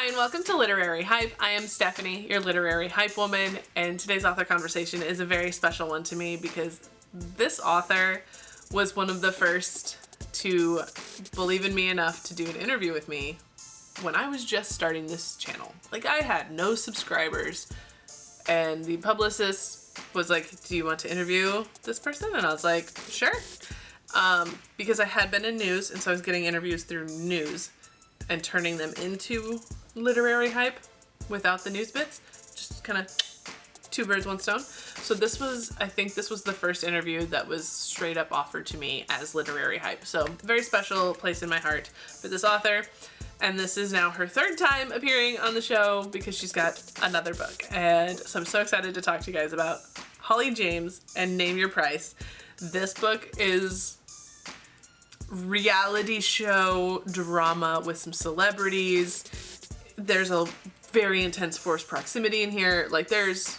Hi, and welcome to Literary Hype. I am Stephanie, your literary hype woman, and today's author conversation is a very special one to me because this author was one of the first to believe in me enough to do an interview with me when I was just starting this channel. Like, I had no subscribers, and the publicist was like, do you want to interview this person? And I was like, sure. Because I had been in news, and so I was getting interviews through news and turning them into literary hype without the news bits. Just kind of two birds, one stone. So I think this was the first interview that was straight up offered to me as literary hype. So very special place in my heart for this author. And this is now her third time appearing on the show because she's got another book. And so I'm so excited to talk to you guys about Holly James and Name Your Price. This book is reality show drama with some celebrities. There's a very intense forced proximity in here. Like, this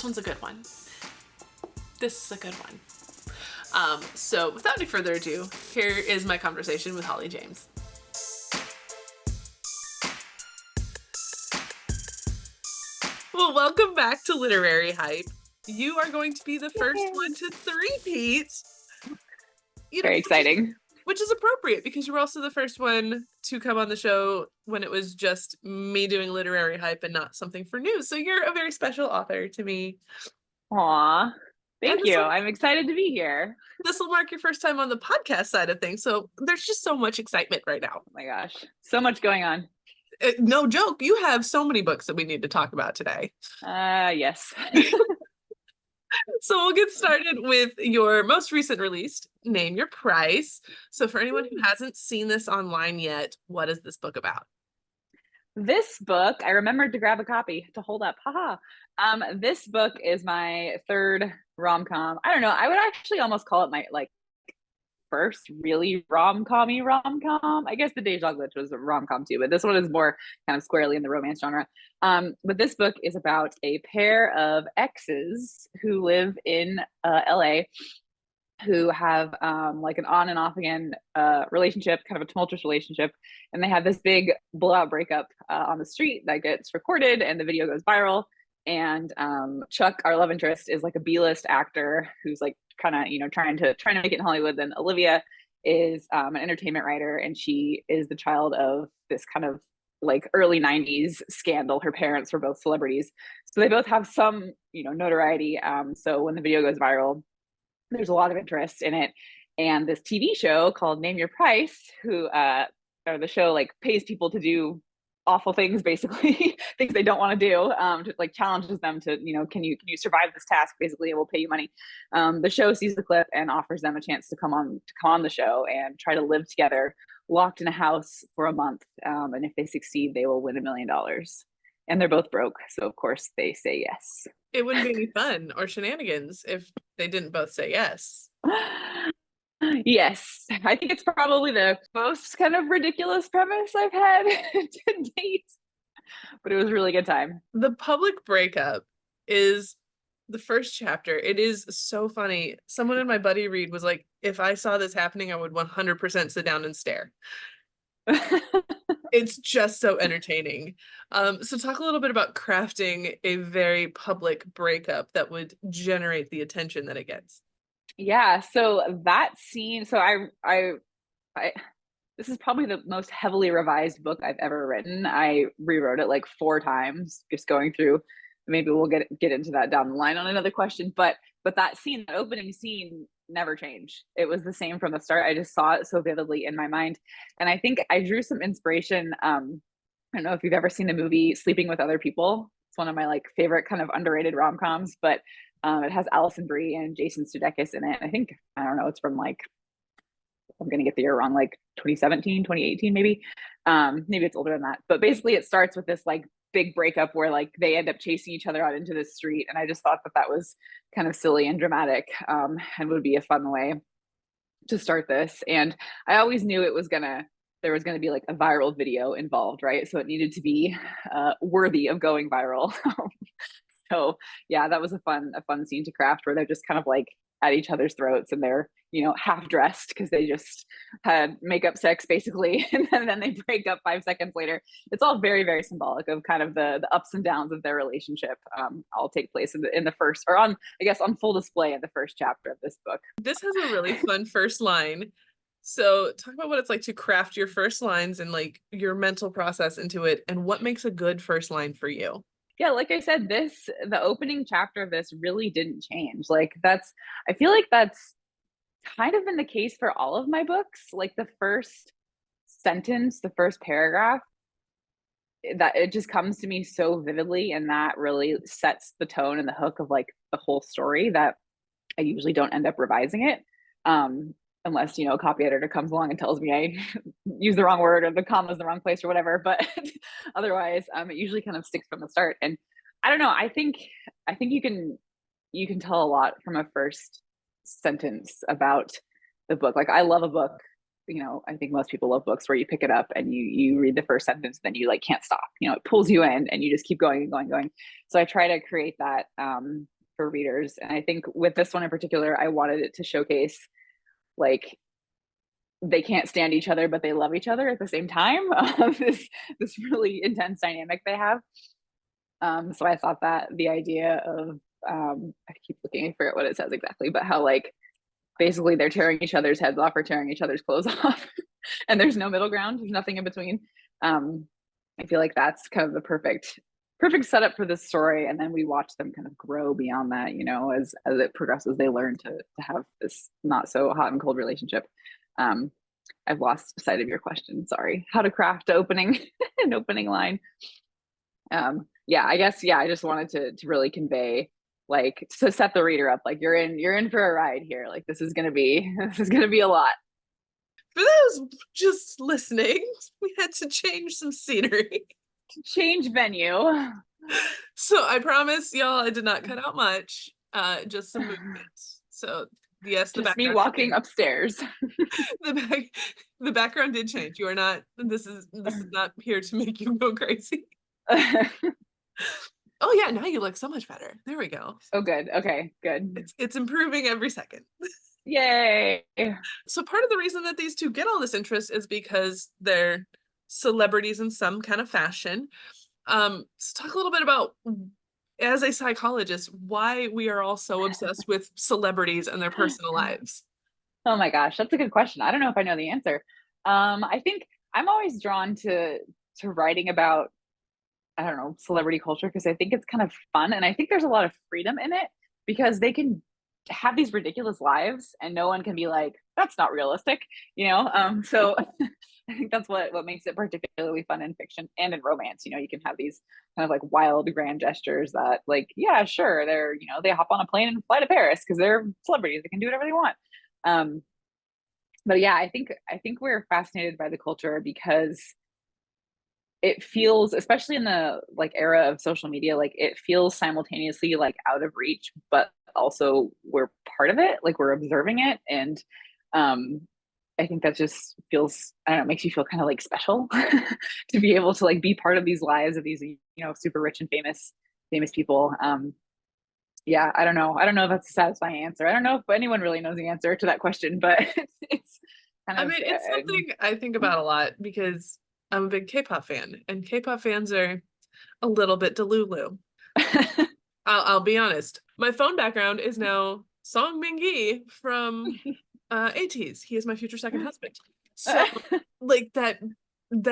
one's a good one. This is a good one. So without any further ado, here is my conversation with Holly James. Well, welcome back to Literary Hype. You are going to be the first one to three-peat. Very exciting. Which is appropriate because you were also the first one to come on the show when it was just me doing literary hype and not something for news. So you're a very special author to me. Aw, thank you. I'm excited to be here. This will mark your first time on the podcast side of things. So there's just so much excitement right now. Oh my gosh, so much going on. No joke. You have so many books that we need to talk about today. Yes. So we'll get started with your most recent release, Name Your Price. So for anyone who hasn't seen this online yet, what is this book about? This book, I remembered to grab a copy to hold up. Haha. This book is my third rom-com. I don't know. I would actually almost call it my first really rom-com-y rom-com. I guess The Deja Glitch was a rom-com too, but this one is more kind of squarely in the romance genre. But this book is about a pair of exes who live in LA who have like an on and off again relationship, kind of a tumultuous relationship. And they have this big blowout breakup on the street that gets recorded and the video goes viral. And Chuck, our love interest, is like a B-list actor who's like kind of trying to make it in Hollywood. Then Olivia is an entertainment writer, and she is the child of this kind of like early 90s scandal. Her parents were both celebrities, so they both have some notoriety. So when the video goes viral, there's a lot of interest in it. And this TV show called Name Your Price, or the show like pays people to do awful things, basically things they don't want to do, just like challenges them to, can you survive this task, basically, and we'll pay you money. The show sees the clip and offers them a chance to come on the show and try to live together locked in a house for a month, and if they succeed they will win $1 million. And they're both broke, so of course they say yes. It wouldn't be any fun or shenanigans if they didn't both say yes. Yes, I think it's probably the most kind of ridiculous premise I've had to date, but it was a really good time. The public breakup is the first chapter. It is so funny. Someone in my buddy read was like, if I saw this happening, I would 100% sit down and stare. It's just so entertaining. So talk a little bit about crafting a very public breakup that would generate the attention that it gets. Yeah, so that scene, so I this is probably the most heavily revised book I've ever written. I rewrote it like 4 times, just going through. Maybe we'll get into that down the line on another question, but that scene, that opening scene, never changed. It was the same from the start. I just saw it so vividly in my mind. And I think I drew some inspiration. I don't know if you've ever seen the movie Sleeping with Other People. It's one of my like favorite kind of underrated rom-coms, but it has Alison Brie and Jason Sudeikis in it. I think, I don't know, it's from like, I'm going to get the year wrong, like 2017, 2018, maybe. Maybe it's older than that. But basically it starts with this like big breakup where like they end up chasing each other out into the street. And I just thought that was kind of silly and dramatic, and would be a fun way to start this. And I always knew there was going to be like a viral video involved, right? So it needed to be worthy of going viral. So yeah, that was a fun scene to craft, where they're just kind of like at each other's throats, and they're, you know, half dressed because they just had makeup sex basically, and then they break up 5 seconds later. It's all very, very symbolic of kind of the ups and downs of their relationship. All take place in the first, or on, I guess, on full display in the first chapter of this book. This has a really fun first line. So talk about what it's like to craft your first lines and like your mental process into it, and what makes a good first line for you. Yeah, like I said, the opening chapter of this really didn't change. Like I feel like that's kind of been the case for all of my books. Like the first sentence, the first paragraph, that it just comes to me so vividly, and that really sets the tone and the hook of like the whole story, that I usually don't end up revising it. Unless, you know, a copy editor comes along and tells me I use the wrong word or the comma's in the wrong place or whatever. But otherwise, it usually kind of sticks from the start. And I don't know, I think you can tell a lot from a first sentence about the book. Like I love a book, you know, I think most people love books where you pick it up and you read the first sentence, then you like can't stop. You know, it pulls you in and you just keep going and going and going. So I try to create that for readers. And I think with this one in particular, I wanted it to showcase like they can't stand each other, but they love each other at the same time. This really intense dynamic they have. So I thought that the idea of I keep looking, I forget what it says exactly, but how like basically they're tearing each other's heads off or tearing each other's clothes off, and there's no middle ground. There's nothing in between. I feel like that's kind of the perfect setup for this story, and then we watch them kind of grow beyond that, you know, as it progresses. They learn to have this not so hot and cold relationship. I've lost sight of your question, sorry. How to craft opening an opening line. Yeah, I guess, yeah, I just wanted to really convey, like, to set the reader up, like you're in for a ride here, like this is gonna be a lot. For those just listening, we had to change some scenery. Change venue. So I promise y'all I did not cut out much, just some movement. So yes, the Just me background walking upstairs. the background did change. You are not, this is not here to make you go crazy. Oh yeah, now you look so much better. There we go. Oh good. Okay, good. It's improving every second. Yay. So part of the reason that these two get all this interest is because they're celebrities in some kind of fashion. So talk a little bit about, as a psychologist, why we are all so obsessed with celebrities and their personal lives. Oh my gosh, that's a good question. I don't know if I know the answer. I think I'm always drawn to writing about, I don't know, celebrity culture, because I think it's kind of fun, and I think there's a lot of freedom in it because they can have these ridiculous lives and no one can be like, that's not realistic, you know. So I think that's what makes it particularly fun in fiction and in romance. You know, you can have these kind of like wild grand gestures that, like, yeah, sure, they're, you know, they hop on a plane and fly to Paris because they're celebrities, they can do whatever they want. But yeah, I think we're fascinated by the culture because it feels, especially in the like era of social media, like it feels simultaneously like out of reach, but also we're part of it, like we're observing it. And I think that just feels, I don't know, makes you feel kind of like special to be able to like be part of these lives of these, you know, super rich and famous people. Yeah, I don't know if that's a satisfying answer. I don't know if anyone really knows the answer to that question, but it's kind of, I mean, it's something I think about a lot because I'm a big K-pop fan, and K-pop fans are a little bit delulu. I'll be honest. My phone background is now Song Mingi from ATEEZ. He is my future second husband. So like that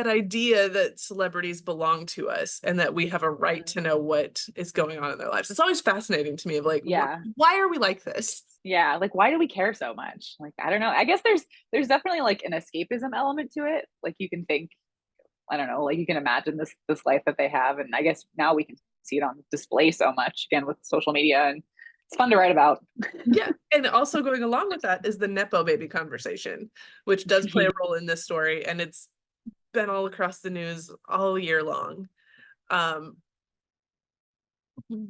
idea that celebrities belong to us and that we have a right to know what is going on in their lives. It's always fascinating to me of like, yeah, why are we like this? Yeah, like why do we care so much? Like, I don't know. I guess there's definitely like an escapism element to it. Like you can think, I don't know, like you can imagine this life that they have, and I guess now we can see it on display so much again with social media, and it's fun to write about. Yeah, and also going along with that is the Nepo baby conversation, which does play a role in this story, and it's been all across the news all year long.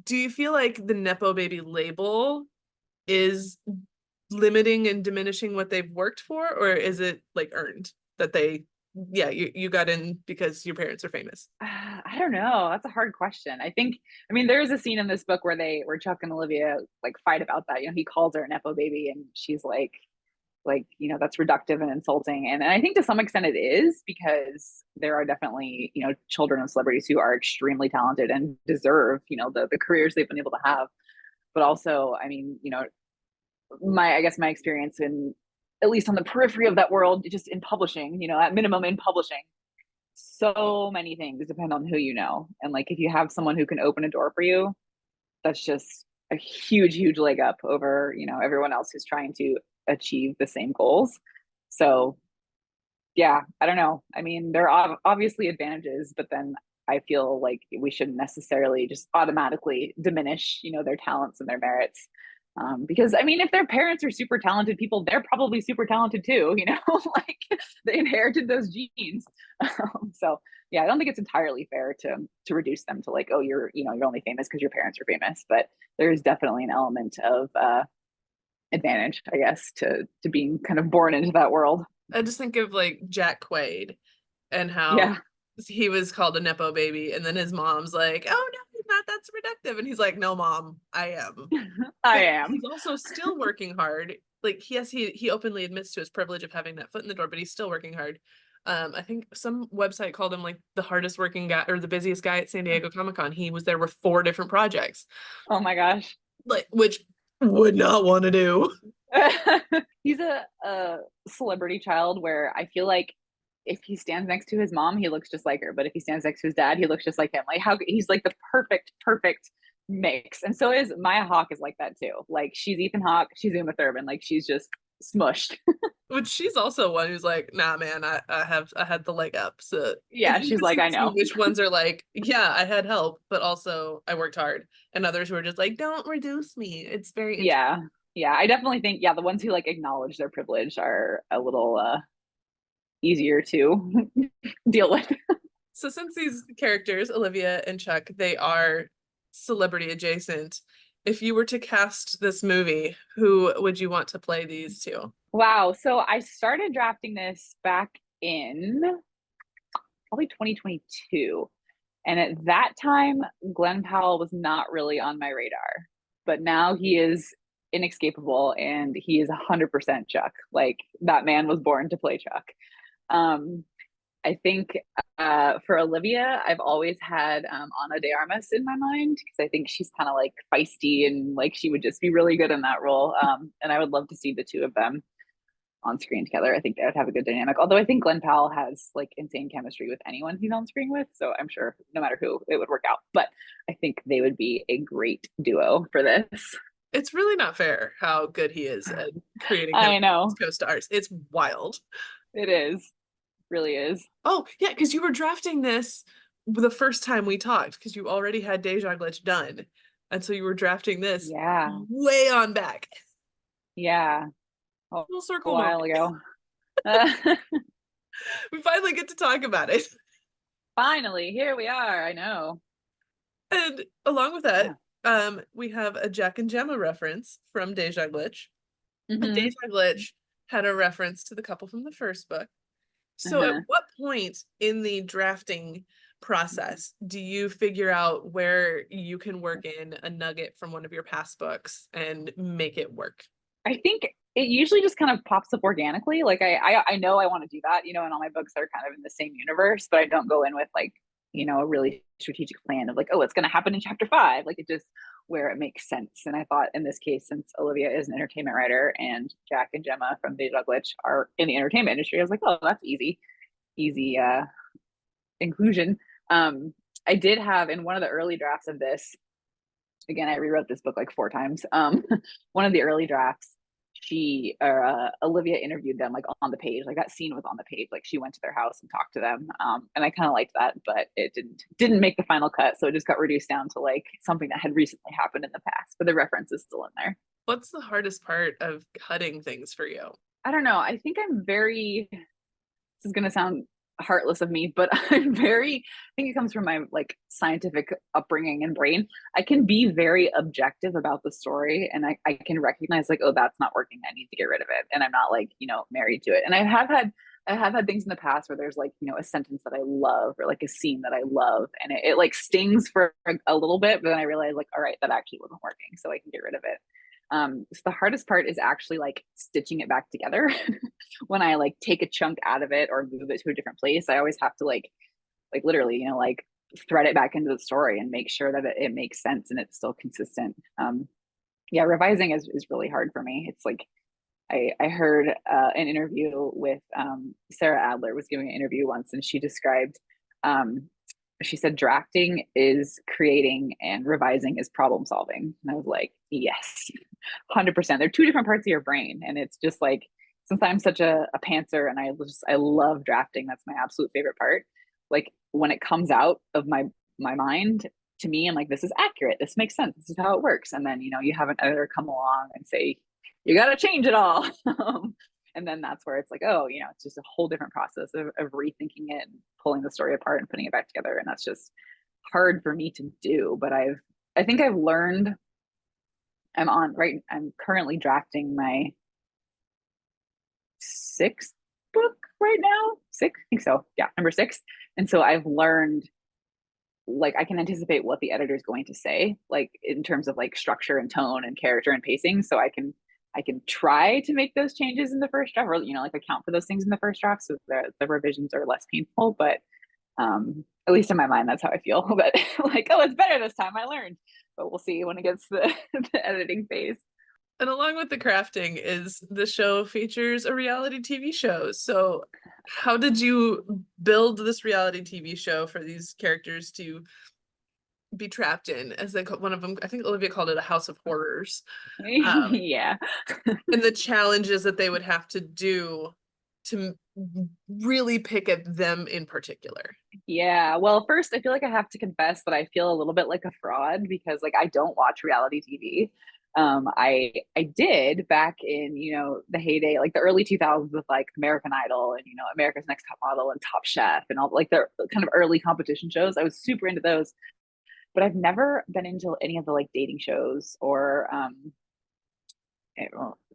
Do you feel like the Nepo baby label is limiting and diminishing what they've worked for, or is it like earned that they, yeah, you got in because your parents are famous? I I don't know. That's a hard question. I mean, there is a scene in this book where Chuck and Olivia like fight about that. He calls her an Nepo baby, and she's like, that's reductive and insulting. And I think to some extent it is, because there are definitely, children of celebrities who are extremely talented and deserve, the careers they've been able to have. But also, I mean, I guess my experience in, at least on the periphery of that world, just in publishing, at minimum in publishing, so many things depend on who you know. And like, if you have someone who can open a door for you, that's just a huge, huge leg up over, everyone else who's trying to achieve the same goals. So yeah, I don't know. I mean, there are obviously advantages, but then I feel like we shouldn't necessarily just automatically diminish, their talents and their merits. Because I mean, if their parents are super talented people, they're probably super talented too, like they inherited those genes. So yeah, I don't think it's entirely fair to reduce them to like, oh, you're only famous because your parents are famous, but there's definitely an element of advantage, I guess, to being kind of born into that world. I just think of like Jack Quaid and how Yeah. he was called a Nepo baby, and then his mom's like, oh no, he's not, that's reductive. And he's like, no, mom, I am. I am. He's also still working hard. Like, yes, he openly admits to his privilege of having that foot in the door, but he's still working hard. I think some website called him like the hardest working guy or the busiest guy at San Diego Comic-Con. He was there with 4 different projects. Oh my gosh. Like, which would not want to do. He's a celebrity child where I feel like if he stands next to his mom, he looks just like her. But if he stands next to his dad, he looks just like him. Like he's like the perfect mix. And so is Maya Hawke is like that too. Like she's Ethan Hawke, she's Uma Thurman. Like she's just smushed. Which she's also one who's like, nah, man, I had the leg up. So yeah, she's like, I know. Which ones are like, yeah, I had help, but also I worked hard. And others who are just like, don't reduce me. It's very yeah, I definitely think the ones who like acknowledge their privilege are a little easier to deal with. So since these characters, Olivia and Chuck, they are celebrity adjacent, if you were to cast this movie, who would you want to play these two? Wow. So I started drafting this back in probably 2022. And at that time, Glenn Powell was not really on my radar. But now he is inescapable, and he is 100% Chuck. Like that man was born to play Chuck. I think for Olivia, I've always had Ana de Armas in my mind, because I think she's kind of like feisty and like she would just be really good in that role. And I would love to see the two of them on screen together. I think they would have a good dynamic. Although I think Glenn Powell has like insane chemistry with anyone he's on screen with. So I'm sure no matter who, it would work out. But I think they would be a great duo for this. It's really not fair how good he is at creating co-stars. It's wild. It is. Really is. Oh yeah, because you were drafting this the first time we talked, because you already had Deja Glitch done, and so you were drafting this way on back. Yeah, full circle a while ago. We finally get to talk about it. Finally, here we are. I know. And along with that, we have a Jack and Gemma reference from Deja Glitch. Mm-hmm. Deja Glitch had a reference to the couple from the first book. So at what point in the drafting process do you figure out where you can work in a nugget from one of your past books and make it work? I think it usually just kind of pops up organically. Like I know I want to do that, and all my books are kind of in the same universe, but I don't go in with like, a really strategic plan of like, oh, it's going to happen in chapter 5. Like it just where it makes sense. And I thought in this case, since Olivia is an entertainment writer and Jack and Gemma from Deja Glitch are in the entertainment industry, I was like, oh, that's easy inclusion. I did have in one of the early drafts of this, again, I rewrote this book like 4 times. One of the early drafts, Olivia interviewed them like on the page. Like that scene was on the page. Like she went to their house and talked to them. And I kind of liked that, but it didn't make the final cut. So it just got reduced down to like something that had recently happened in the past, but the reference is still in there. What's the hardest part of cutting things for you? I don't know. I think this is going to sound heartless of me, but I think it comes from my like scientific upbringing and brain. I can be very objective about the story, and I can recognize like, oh, that's not working, I need to get rid of it, and I'm not like married to it. And I've I have had things in the past where there's like, a sentence that I love or like a scene that I love, and it like stings for a little bit, but then I realize like, all right, that actually wasn't working, so I can get rid of it. So the hardest part is actually like stitching it back together. When I like take a chunk out of it or move it to a different place, I always have to like literally, like thread it back into the story and make sure that it makes sense and it's still consistent. Yeah, revising is really hard for me. It's like I heard an interview with Sarah Adler was giving an interview once, and she described, she said, drafting is creating and revising is problem solving. And I was like, yes, 100%. They're two different parts of your brain. And it's just like, since I'm such a pantser and I love drafting, that's my absolute favorite part. Like when it comes out of my mind, to me, I'm like, this is accurate. This makes sense. This is how it works. And then, you have an editor come along and say, you got to change it all. And then that's where it's like, oh, it's just a whole different process of rethinking it and pulling the story apart and putting it back together. And that's just hard for me to do. But I think I've learned. I'm currently drafting my 6th book right now. 6, I think so. Yeah, number 6. And so I've learned, like, I can anticipate what the editor is going to say, like in terms of like structure and tone and character and pacing. So I can try to make those changes in the first draft, or like account for those things in the first draft, so the revisions are less painful. But at least in my mind, that's how I feel. But like, oh, it's better this time. I learned. But we'll see when it gets to the editing phase. And along with the crafting is the show features a reality TV show. So how did you build this reality TV show for these characters to be trapped in? As one of them, I think Olivia called it a house of horrors. Yeah. And the challenges that they would have to do to really pick at them in particular. Yeah. Well, first, I feel like I have to confess that I feel a little bit like a fraud because like I don't watch reality TV. I did back in, the heyday, like the early 2000s with like American Idol and, America's Next Top Model and Top Chef and all like the kind of early competition shows. I was super into those, but I've never been into any of the like dating shows or,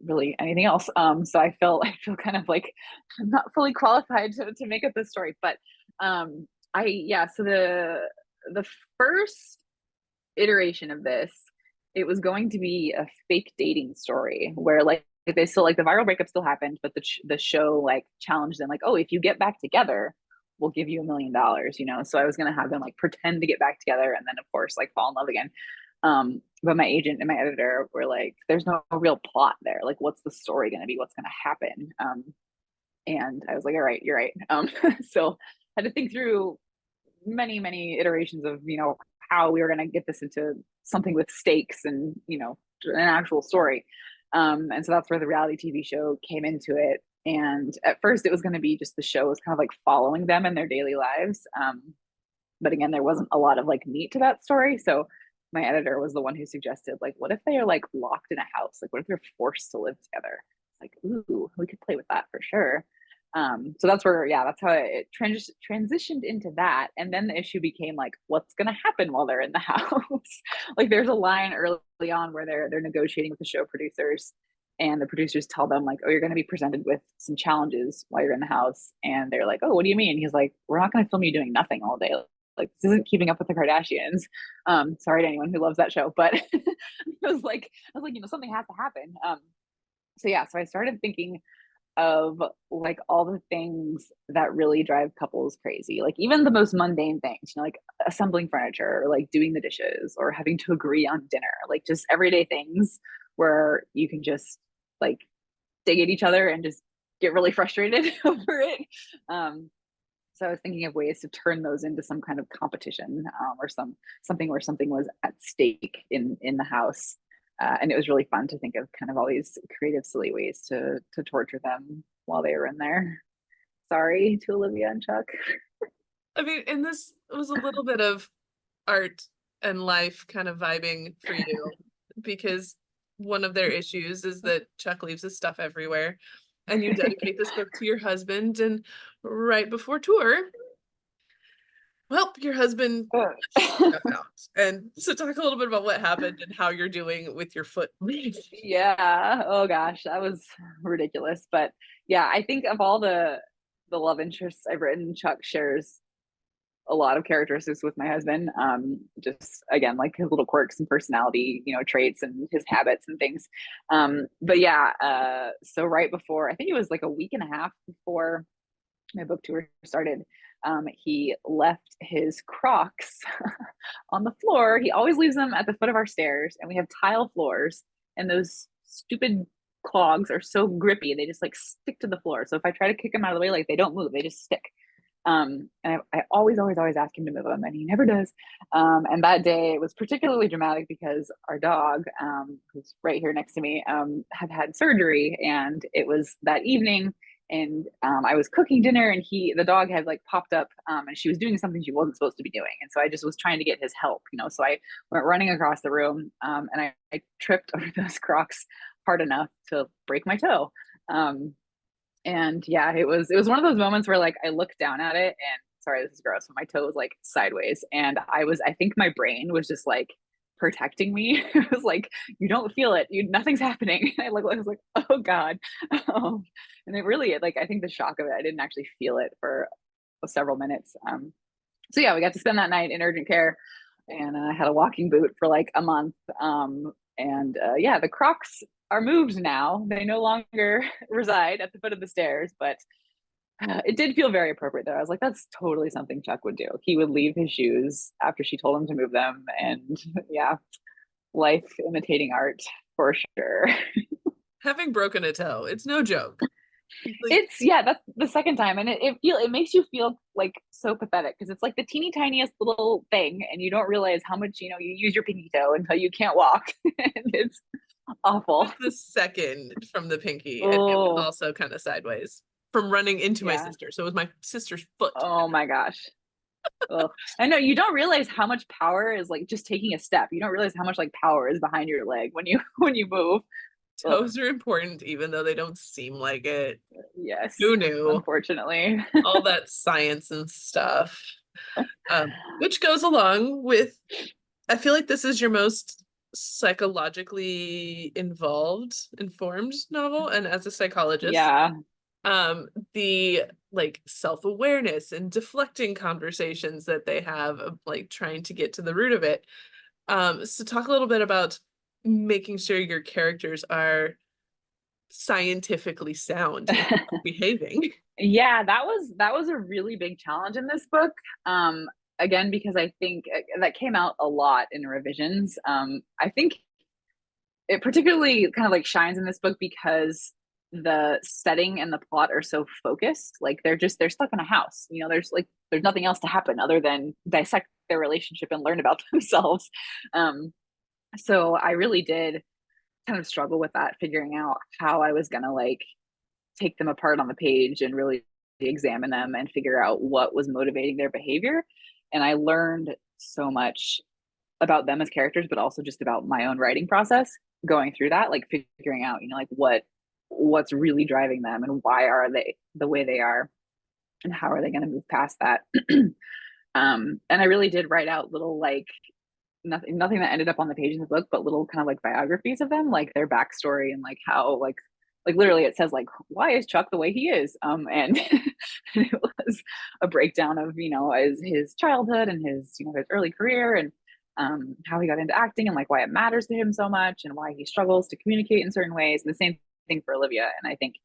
really anything else. So I feel kind of like I'm not fully qualified to make up this story, but so the first iteration of this, it was going to be a fake dating story where like they still like the viral breakup still happened, but the show like challenged them like, oh, if you get back together, we'll give you $1 million, So I was gonna have them like pretend to get back together and then of course like fall in love again. But my agent and my editor were like, there's no real plot there. Like, what's the story going to be? What's going to happen? And I was like, all right, you're right. So I had to think through many, many iterations of, how we were going to get this into something with stakes and, an actual story. And so that's where the reality TV show came into it. And at first it was going to be just the show was kind of like following them in their daily lives. But again, there wasn't a lot of like meat to that story. So my editor was the one who suggested, like, what if they are like locked in a house? Like, what if they're forced to live together? Like, ooh, we could play with that for sure. So that's where, that's how it transitioned into that. And then the issue became like, what's going to happen while they're in the house? Like, there's a line early on where they're negotiating with the show producers, and the producers tell them like, oh, you're going to be presented with some challenges while you're in the house. And they're like, oh, what do you mean? He's like, we're not going to film you doing nothing all day. Like, this isn't Keeping Up with the Kardashians. Sorry to anyone who loves that show, but I was like, something has to happen. So I started thinking of like all the things that really drive couples crazy, like even the most mundane things, like assembling furniture or like doing the dishes or having to agree on dinner, like just everyday things where you can just like dig at each other and just get really frustrated over it. So I was thinking of ways to turn those into some kind of competition, or something where something was at stake in the house. And it was really fun to think of kind of all these creative, silly ways to torture them while they were in there. Sorry to Olivia and Chuck. I mean, and this was a little bit of art and life kind of vibing for you, because one of their issues is that Chuck leaves his stuff everywhere, and you dedicate this book to your husband, and right before tour, well, your husband left stuff out. And so talk a little bit about what happened and how you're doing with your foot. Yeah. Oh gosh, that was ridiculous. But yeah, I think of all the the love interests I've written, Chuck shares a lot of characteristics with my husband. Just again, like his little quirks and personality, traits and his habits and things. But yeah, so right before, I think it was like a week and a half before my book tour started, he left his Crocs on the floor. He always leaves them at the foot of our stairs, and we have tile floors, and those stupid clogs are so grippy. They just like stick to the floor. So if I try to kick them out of the way, like they don't move, they just stick. And I always ask him to move them, and he never does. And that day it was particularly dramatic because our dog, who's right here next to me, had surgery, and it was that evening. And I was cooking dinner, and the dog had like popped up, and she was doing something she wasn't supposed to be doing. And so I just was trying to get his help, So I went running across the room, and I tripped over those Crocs hard enough to break my toe. And yeah, it was one of those moments where like I looked down at it, and sorry, this is gross, but my toe was like sideways, and I think my brain was just like protecting me. It was like, you don't feel it, nothing's happening. I was like, oh God. And it really, like, I think the shock of it, I didn't actually feel it for several minutes. So yeah, we got to spend that night in urgent care, and I had a walking boot for like a month. Yeah, the Crocs are moved now. They no longer reside at the foot of the stairs, but it did feel very appropriate though. I was like, that's totally something Chuck would do. He would leave his shoes after she told him to move them. And yeah, life imitating art for sure. Having broken a toe, it's no joke. That's the second time, and it makes you feel like so pathetic because it's like the teeny tiniest little thing, and you don't realize how much you use your pinky toe until you can't walk. And it's awful. The second from the pinky, and it was also kind of sideways from running into my sister. So it was my sister's foot. Oh my gosh. I know, you don't realize how much power is like just taking a step. You don't realize how much like power is behind your leg when you move. Toes are important, even though they don't seem like it. Yes. Who knew? Unfortunately. All that science and stuff. Which goes along with, I feel like this is your most psychologically informed novel. And as a psychologist, the like self-awareness and deflecting conversations that they have of like trying to get to the root of it. So talk a little bit about making sure your characters are scientifically sound behaving. Yeah, that was a really big challenge in this book. Again, because I think that came out a lot in revisions. I think it particularly kind of like shines in this book because the setting and the plot are so focused. Like they're stuck in a house. There's nothing else to happen other than dissect their relationship and learn about themselves. So I really did kind of struggle with that, figuring out how I was gonna like take them apart on the page and really examine them and figure out what was motivating their behavior. And I learned so much about them as characters, but also just about my own writing process going through that, like figuring out, like what's really driving them and why are they the way they are and how are they going to move past that. And I really did write out little like nothing that ended up on the page of the book, but little kind of like biographies of them, like their backstory and like how like literally it says like, why is Chuck the way he is? And it was a breakdown of, his childhood and his early career and how he got into acting and like why it matters to him so much and why he struggles to communicate in certain ways. And the same thing for Olivia. And I think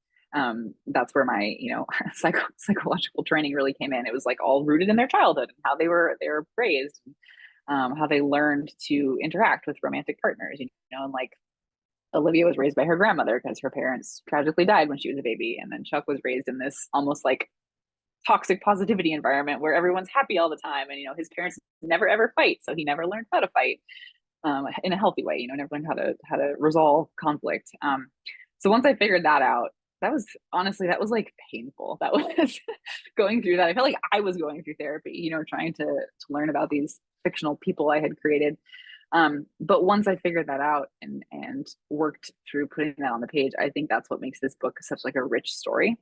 that's where my psychological training really came in. It was like all rooted in their childhood and how they were raised, how they learned to interact with romantic partners, and like Olivia was raised by her grandmother because her parents tragically died when she was a baby, and then Chuck was raised in this almost like toxic positivity environment where everyone's happy all the time, and his parents never ever fight, so he never learned how to fight in a healthy way. Never learned how to resolve conflict. So once I figured that out, that was like painful. That was going through that. I felt like I was going through therapy, trying to learn about these fictional people I had created. But once I figured that out and worked through putting that on the page, I think that's what makes this book such like a rich story.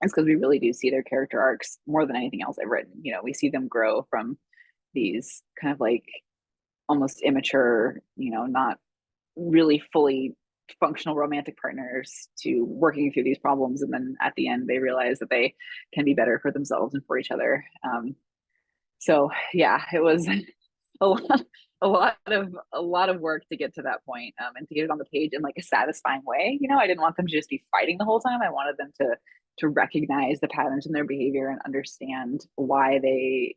It's because we really do see their character arcs more than anything else I've written. We see them grow from these kind of like almost immature, not really fully functional romantic partners to working through these problems, and then at the end they realize that they can be better for themselves and for each other. So yeah, it was a lot, a lot of work to get to that point, and to get it on the page in like a satisfying way. I didn't want them to just be fighting the whole time. I wanted them to recognize the patterns in their behavior and understand why they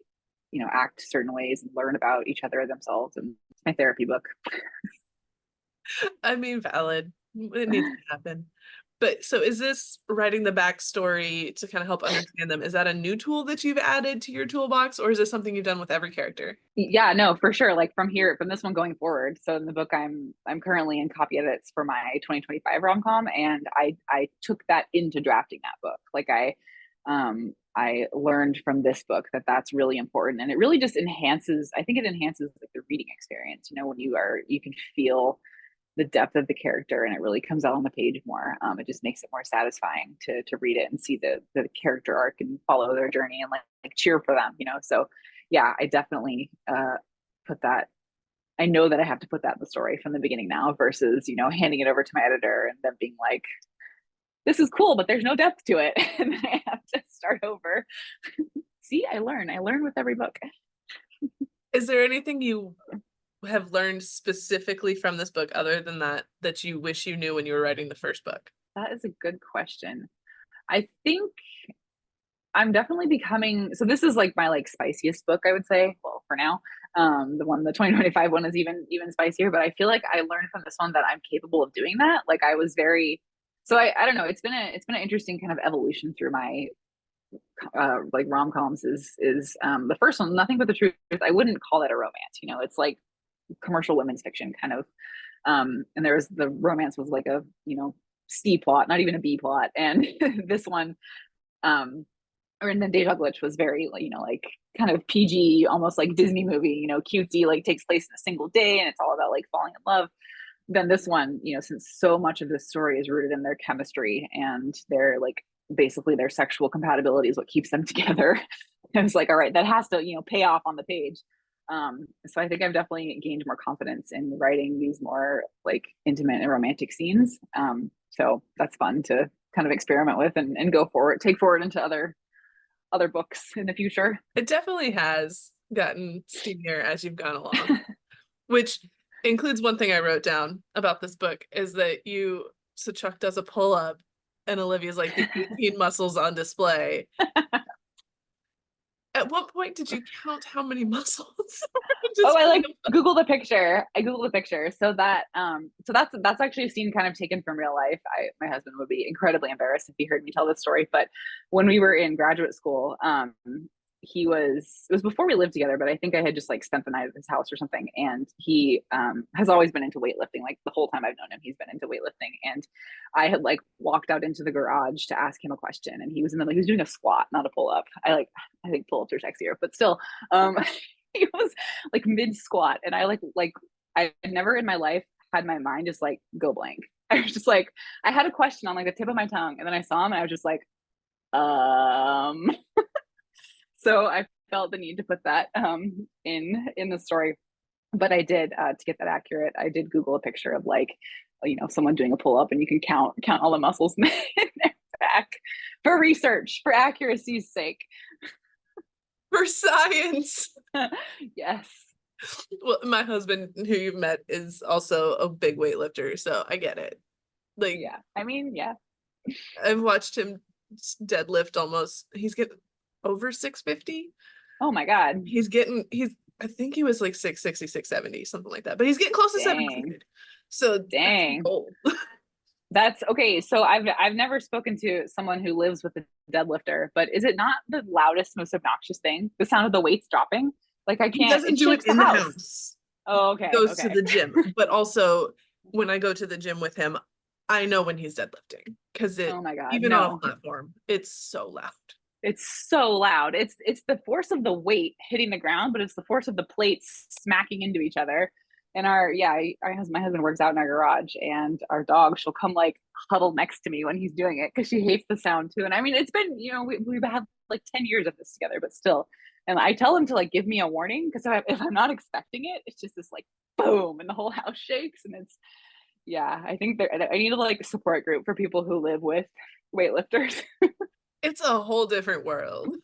act certain ways and learn about each other themselves. And it's my therapy book. I mean, valid. It needs to happen. But so is this writing the backstory to kind of help understand them? Is that a new tool that you've added to your toolbox, or is this something you've done with every character? Yeah, no, for sure. Like from this one going forward. So in the book, I'm currently in copy edits for my 2025 rom-com, and I took that into drafting that book. Like I learned from this book that that's really important, and it really just enhances. I think it enhances like the reading experience. When you can feel the depth of the character, and it really comes out on the page more. It just makes it more satisfying to read it and see the character arc and follow their journey and like cheer for them. So yeah, I definitely put that. I know that I have to put that in the story from the beginning now versus handing it over to my editor and them being like, this is cool, but there's no depth to it, and then I have to start over. See, I learn with every book. Is there anything you have learned specifically from this book other than that you wish you knew when you were writing the first book? That is a good question. I think I'm definitely becoming, so this is like my like spiciest book, I would say. Well, for now, the 2025 one is even spicier, but I feel like I learned from this one that I'm capable of doing that. Like I was very, so I don't know. It's been an interesting kind of evolution through my like rom-coms. Is the first one, Nothing But the Truth. I wouldn't call it a romance. It's like commercial women's fiction kind of. And the romance was like a C plot, not even a B plot, and this one, and then Deja Glitch was very like kind of PG, almost like Disney movie, cutesy, like takes place in a single day, and it's all about like falling in love. Then this one, since so much of this story is rooted in their chemistry and their like basically their sexual compatibility is what keeps them together. I was like, all right, that has to pay off on the page. So I think I've definitely gained more confidence in writing these more like intimate and romantic scenes. So that's fun to kind of experiment with and take forward into other books in the future. It definitely has gotten steamier as you've gone along, which includes one thing I wrote down about this book is that so Chuck does a pull-up and Olivia's like the 18 muscles on display. At what point did you count how many muscles? I like Google the picture. So that's actually a scene kind of taken from real life. My husband would be incredibly embarrassed if he heard me tell this story. But when we were in graduate school, it was before we lived together, but I think I had just like spent the night at his house or something. And he has always been into weightlifting. Like the whole time I've known him, he's been into weightlifting. And I had like walked out into the garage to ask him a question, and he was he was doing a squat, not a pull up. I think pull ups are sexier, but still, he was like mid squat, and I never in my life had my mind just like go blank. I was just like, I had a question on like the tip of my tongue, and then I saw him, and I was just like, So I felt the need to put that in the story. But I did, to get that accurate, I did Google a picture of like, someone doing a pull up, and you can count all the muscles in their back for research, for accuracy's sake. For science. Yes. Well, my husband, who you've met, is also a big weightlifter, so I get it. Like, yeah, I mean, yeah. I've watched him deadlift almost. He's getting over 650. Oh my God. I think he was like 660, 670, something like that. But he's getting close to 700. So dang. That's okay. So I've never spoken to someone who lives with a deadlifter, but is it not the loudest, most obnoxious thing? The sound of the weights dropping? Like I can't. He doesn't do it in the house. Oh, okay. He goes to the gym, but also when I go to the gym with him, I know when he's deadlifting because oh my God, even on a platform, it's so loud. It's so loud. It's the force of the weight hitting the ground, but it's the force of the plates smacking into each other. And my husband works out in our garage, and our dog, she'll come like huddle next to me when he's doing it because she hates the sound too. And I mean, it's been, we've had like 10 years of this together, but still. And I tell him to like give me a warning because if I'm not expecting it, it's just this like boom, and the whole house shakes, and Yeah, I think I need a like support group for people who live with weightlifters. It's a whole different world.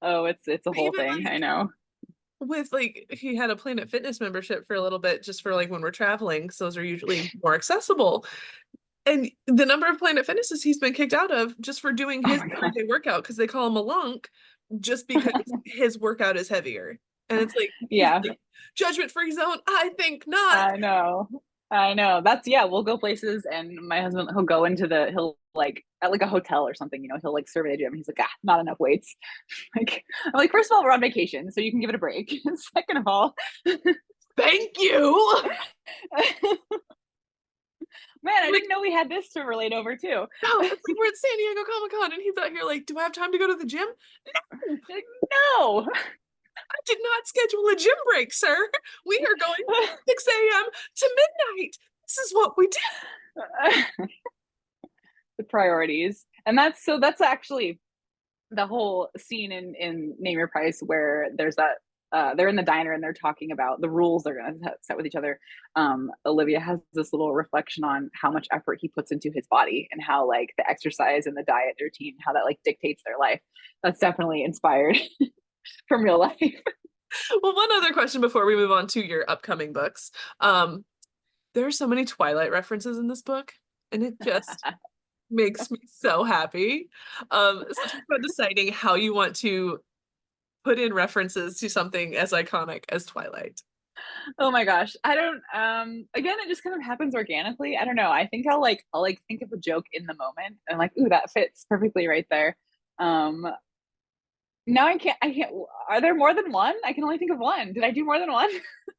Oh, it's a whole Even thing. I like know. with like he had a Planet Fitness membership for a little bit just for like when we're traveling, 'cause those are usually more accessible. And the number of Planet Fitnesses he's been kicked out of just for doing Oh his my god. everyday workout because they call him a lunk just because his workout is heavier. And it's like he's Yeah, like judgment free zone. I think not. I know. I know. That's yeah, we'll go places and my husband he'll go into he'll like at like a hotel or something, he'll like survey the gym. He's like, ah, not enough weights. Like I'm like, first of all, we're on vacation, so you can give it a break. Second of all, Thank you. man, I Like, didn't know we had this to relate over too. no, it's like we're at San Diego Comic Con and he's out here like, do I have time to go to the gym? No, Like, no. I did not schedule a gym break, sir. We are going 6 a.m. to midnight. This is what we do. The priorities. And that's actually the whole scene in Name Your Price where there's that they're in the diner and they're talking about the rules they're going to set with each other. Olivia has this little reflection on how much effort he puts into his body and how like the exercise and the diet routine, how that like dictates their life. That's definitely inspired from real life. Well, one other question before we move on to your upcoming books. There are so many Twilight references in this book, and it just makes me so happy. So talk about deciding how you want to put in references to something as iconic as Twilight. Oh my gosh. I don't again it just kind of happens organically. I don't know. I think I'll think of a joke in the moment and like, ooh, that fits perfectly right there. Um Now I can't are there more than one? I can only think of one. Did I do more than one?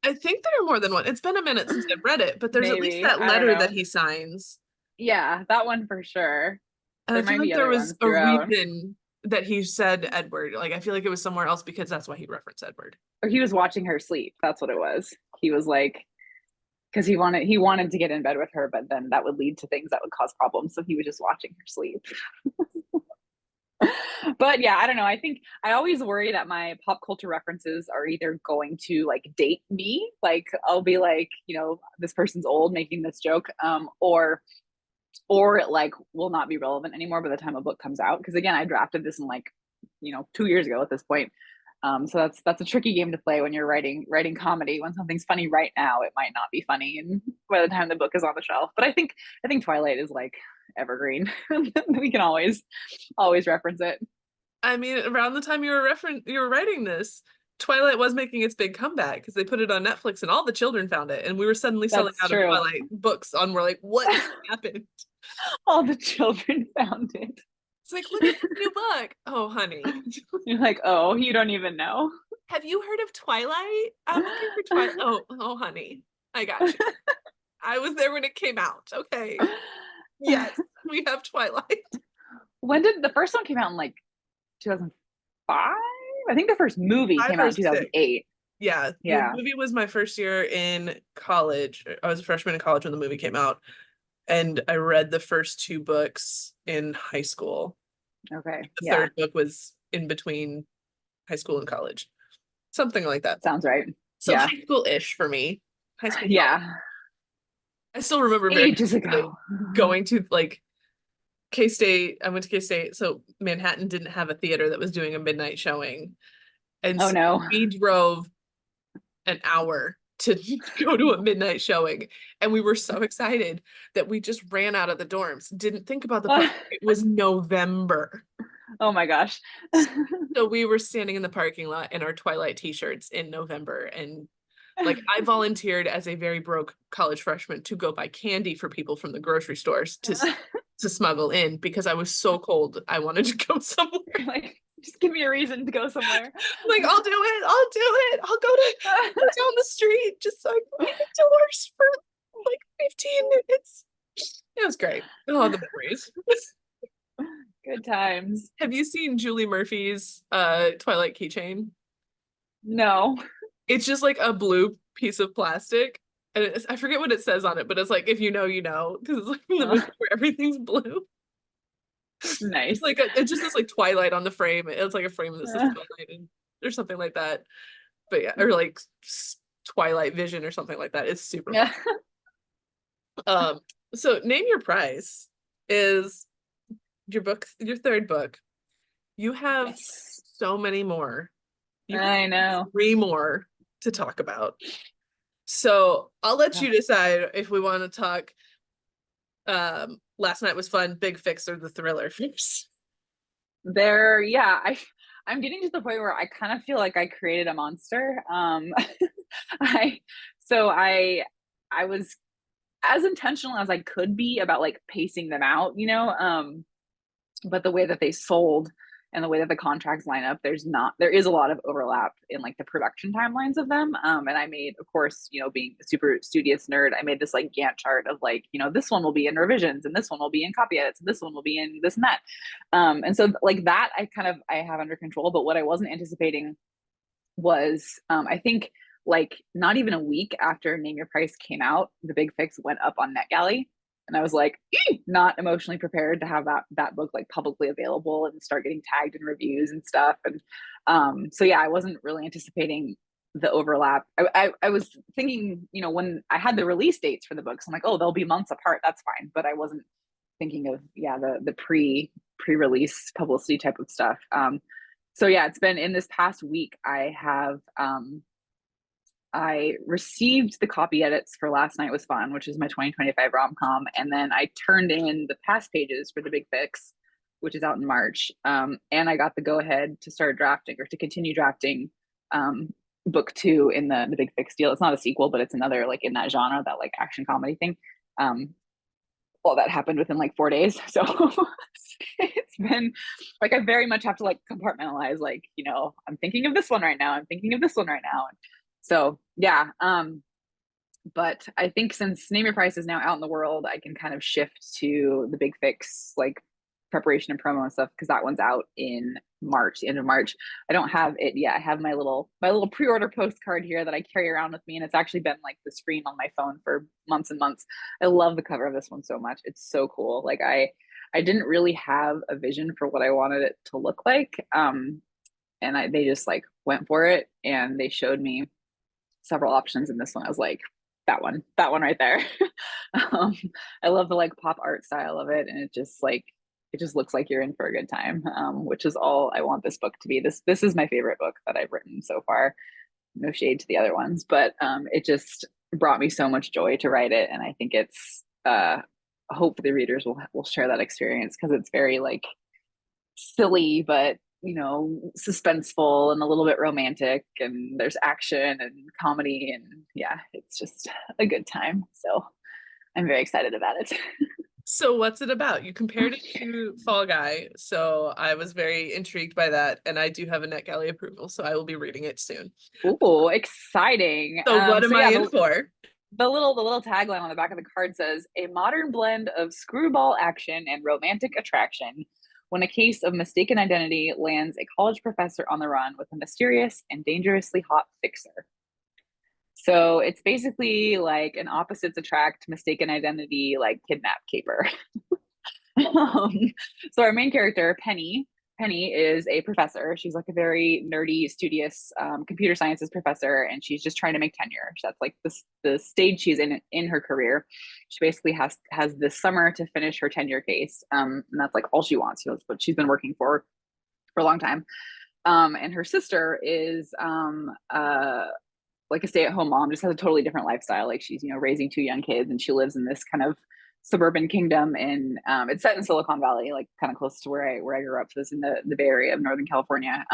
I think there are more than one. It's been a minute since I've read it, but there's at least Maybe. that I don't letter that know. he signs. Yeah, that one for sure. And I There feel might like be there other was ones a throughout. reason that he said Edward. Like I feel like it was somewhere else because that's why he referenced Edward. Or he was watching her sleep. That's what it was. He was like because he wanted to get in bed with her, but then that would lead to things that would cause problems. So he was just watching her sleep. But yeah, I don't know. I think I always worry that my pop culture references are either going to like date me, like I'll be like, this person's old making this joke, or it like will not be relevant anymore by the time a book comes out. Because again, I drafted this in like, 2 years ago at this point. So that's a tricky game to play when you're writing comedy. When something's funny right now, it might not be funny, and by the time the book is on the shelf. But I think Twilight is like evergreen. We can always reference it. I mean, around the time you were writing this, Twilight was making its big comeback because they put it on Netflix and all the children found it, and we were suddenly selling That's out of true. Twilight books. We're like, what happened? All the children found it. It's like, look at this new book. Oh, honey, You're like, oh, you don't even know. have you heard of Twilight? I'm looking for Twilight. Oh, honey, I got you. I was there when it came out. Okay, yes, we have Twilight. When did the first one came out in like 2005? I think the first movie Five came out or in six. 2008. Yeah, the Yeah. movie was my first year in college. I was a freshman in college when the movie came out, and I read the first two books in high school. Okay. The Yeah. third book was in between high school and college, something like that. Sounds right. So Yeah. high school-ish for me. High school college. Yeah. I still remember very Ages vividly ago. going to like K-State. I went to K-State, so Manhattan didn't have a theater that was doing a midnight showing. And Oh so no. we drove an hour to go to a midnight showing. And we were so excited that we just ran out of the dorms, didn't think about the park. It was November. Oh my gosh. So we were standing in the parking lot in our Twilight t-shirts in November. And like I volunteered as a very broke college freshman to go buy candy for people from the grocery stores to smuggle in because I was so cold. I wanted to go somewhere. Like, just give me a reason to go somewhere. Like, I'll do it. I'll go down the street just so I can get doors for like 15 minutes. It was great. Oh, the memories. Good times. Have you seen Julie Murphy's Twilight keychain? No. It's just like a blue piece of plastic. And I forget what it says on it, but it's like, if you know, you know, because it's like from the movie where everything's blue. Nice. It's like it just says like Twilight on the frame. It's like a frame that says Twilight or something like that. But yeah, or like Twilight Vision or something like that. It's super Yeah. fun. So Name Your Price is your third book. You have Yes. so many more. You have I know. 3 more to talk about. So I'll let you decide if we want to talk Last Night Was Fun, Big Fix, or the thriller first. Yeah, I'm getting to the point where I kind of feel like I created a monster. I so I was as intentional as I could be about like pacing them out, but the way that they sold and the way that the contracts line up, there is a lot of overlap in like the production timelines of them. And I made, of course, being a super studious nerd, I made this like Gantt chart of like, this one will be in revisions and this one will be in copy edits and this one will be in this and that. And so like that I have under control, but what I wasn't anticipating was I think like not even a week after Name Your Price came out, the Big Fix went up on NetGalley. And I was like, not emotionally prepared to have that book like publicly available and start getting tagged in reviews and stuff. And so yeah, I wasn't really anticipating the overlap. I was thinking, when I had the release dates for the books, I'm like, oh, they'll be months apart. That's fine. But I wasn't thinking of the pre-release publicity type of stuff. So yeah, it's been in this past week. I received the copy edits for Last Night Was Fun, which is my 2025 rom-com, and then I turned in the past pages for the Big Fix, which is out in March. And I got the go-ahead to start drafting or to continue drafting book 2 in the Big Fix deal. It's not a sequel, but it's another like in that genre, that like action comedy thing. Well, that happened within like 4 days. So it's been like, I very much have to like compartmentalize, like, I'm thinking of this one right now. I'm thinking of this one right now. So yeah. But I think since Name Your Price is now out in the world, I can kind of shift to the Big Fix, like preparation and promo and stuff, because that one's out in March, the end of March. I don't have it yet. I have my little pre-order postcard here that I carry around with me, and it's actually been like the screen on my phone for months and months. I love the cover of this one so much. It's so cool. Like I didn't really have a vision for what I wanted it to look like. And they just like went for it, and they showed me several options in this one. I was like, that one right there. I love the like pop art style of it, and it just looks like you're in for a good time, which is all I want this book to be. This is my favorite book that I've written so far. No shade to the other ones, but it just brought me so much joy to write it, and I think it's hope the readers will share that experience, because it's very like silly, but suspenseful and a little bit romantic, and there's action and comedy, and yeah, it's just a good time. So I'm very excited about it. So what's it about? You compared it to Fall Guy, so I was very intrigued by that, and I do have a NetGalley approval, so I will be reading it soon. Ooh, exciting. So what am I in for? The little tagline on the back of the card says, "A modern blend of screwball action and romantic attraction when a case of mistaken identity lands a college professor on the run with a mysterious and dangerously hot fixer." So it's basically like an opposites attract, mistaken identity, like kidnap caper. So our main character, Penny is a professor. She's like a very nerdy, studious computer sciences professor, and she's just trying to make tenure. That's like the stage she's in her career. She basically has this summer to finish her tenure case, and that's like all she wants. That's what she's been working for a long time. And her sister is like a stay-at-home mom, just has a totally different lifestyle. Like she's raising 2 young kids, and she lives in this kind of suburban kingdom, and it's set in Silicon Valley, like kind of close to where I grew up. So it's in the Bay Area of Northern California.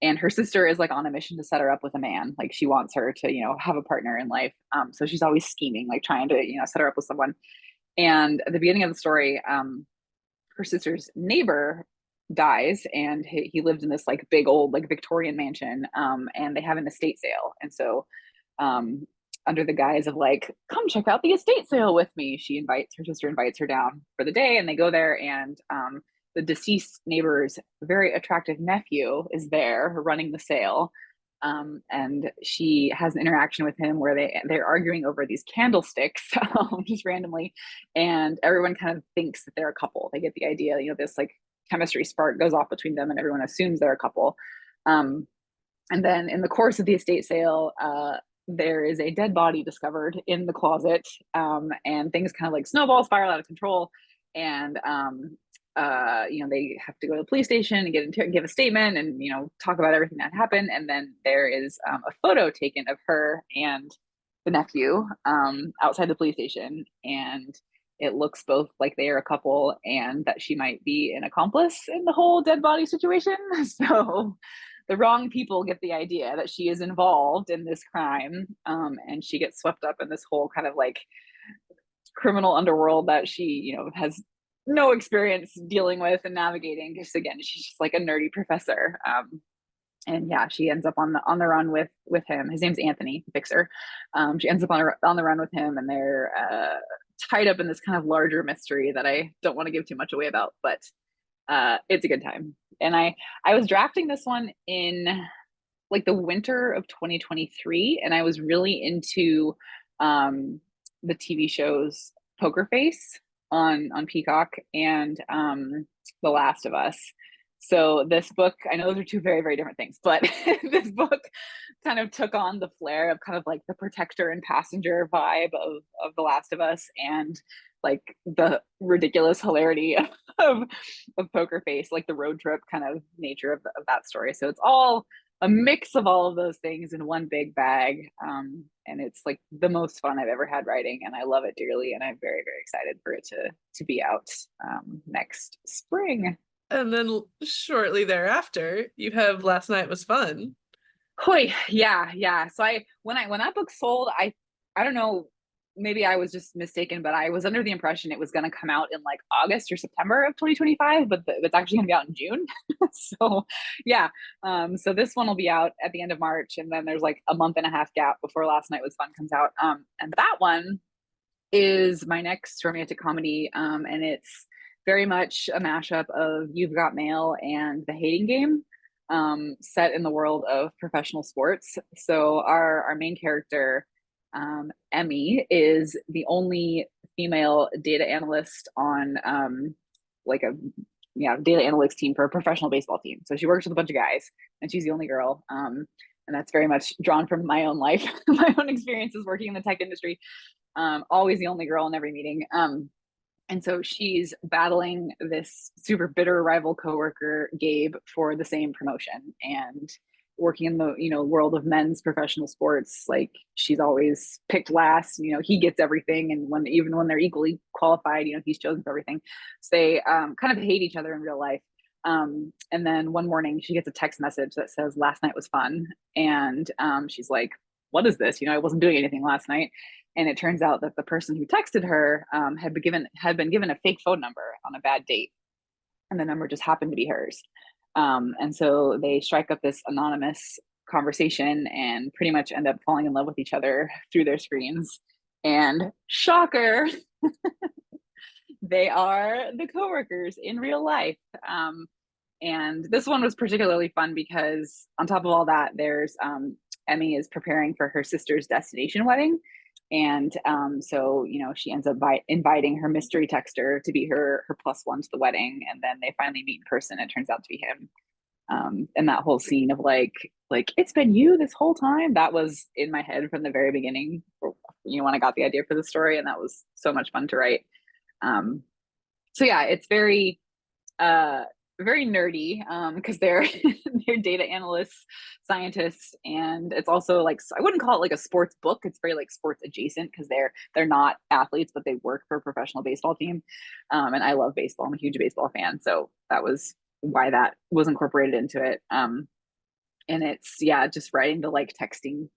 And her sister is like on a mission to set her up with a man. Like she wants her to have a partner in life. So she's always scheming, like trying to set her up with someone. And at the beginning of the story, her sister's neighbor dies, and he lived in this like big old like Victorian mansion, and they have an estate sale. And so under the guise of like, come check out the estate sale with me, her sister invites her down for the day, and they go there, and the deceased neighbor's very attractive nephew is there running the sale. And she has an interaction with him where they're arguing over these candlesticks, just randomly, and everyone kind of thinks that they're a couple. They get the idea, this like chemistry spark goes off between them, and everyone assumes they're a couple. And then in the course of the estate sale, there is a dead body discovered in the closet, and things kind of like snowball, spiral out of control. And they have to go to the police station and give a statement and talk about everything that happened. And then there is a photo taken of her and the nephew outside the police station, and it looks both like they are a couple and that she might be an accomplice in the whole dead body situation. So the wrong people get the idea that she is involved in this crime, and she gets swept up in this whole kind of like criminal underworld that she has no experience dealing with and navigating, because again, she's just like a nerdy professor. And yeah, she ends up on the run with him. His name's Anthony, the fixer. She ends up on the run with him, and they're tied up in this kind of larger mystery that I don't want to give too much away about, but it's a good time. And I was drafting this one in like the winter of 2023, and I was really into the TV shows Poker Face on Peacock and The Last of Us. So this book, I know those are two very, very different things, but this book kind of took on the flair of kind of like the protector and passenger vibe of The Last of Us, and like the ridiculous hilarity of Poker Face, like the road trip kind of nature of that story. So it's all a mix of all of those things in one big bag. And it's like the most fun I've ever had writing, and I love it dearly. And I'm very, very excited for it to be out next spring. And then shortly thereafter, you have Last Night Was Fun. Hoy, yeah. So when that book sold, I don't know, maybe I was just mistaken, but I was under the impression it was going to come out in like August or September of 2025, but it's actually going to be out in June. So yeah, so this one will be out at the end of March, and then there's like a month and a half gap before Last Night Was Fun comes out. And that one is my next romantic comedy, and it's very much a mashup of You've Got Mail and The Hating Game, set in the world of professional sports. So our main character, Emmy, is the only female data analyst on like a data analytics team for a professional baseball team. So she works with a bunch of guys, and she's the only girl. And that's very much drawn from my own life, my own experiences working in the tech industry. Always the only girl in every meeting. And so she's battling this super bitter rival coworker, Gabe, for the same promotion. And working in the world of men's professional sports, like she's always picked last. He gets everything, and even when they're equally qualified, he's chosen for everything. So they kind of hate each other in real life. And then one morning she gets a text message that says, "Last night was fun," and she's like, "What is this? I wasn't doing anything last night." And it turns out that the person who texted her had been given a fake phone number on a bad date, and the number just happened to be hers. And so they strike up this anonymous conversation and pretty much end up falling in love with each other through their screens. And shocker, they are the coworkers in real life. And this one was particularly fun because on top of all that, there's Emmy is preparing for her sister's destination wedding. And so she ends up inviting her mystery texter to be her plus one to the wedding, and then they finally meet in person. It turns out to be him. And that whole scene of like it's been you this whole time, that was in my head from the very beginning, when I got the idea for the story, and that was so much fun to write. So yeah, it's very very nerdy, because they're they're data analysts, scientists, and it's also like, I wouldn't call it like a sports book. It's very like sports adjacent, because they're not athletes, but they work for a professional baseball team. And I love baseball. I'm a huge baseball fan, so that was why that was incorporated into it. And it's just writing the like texting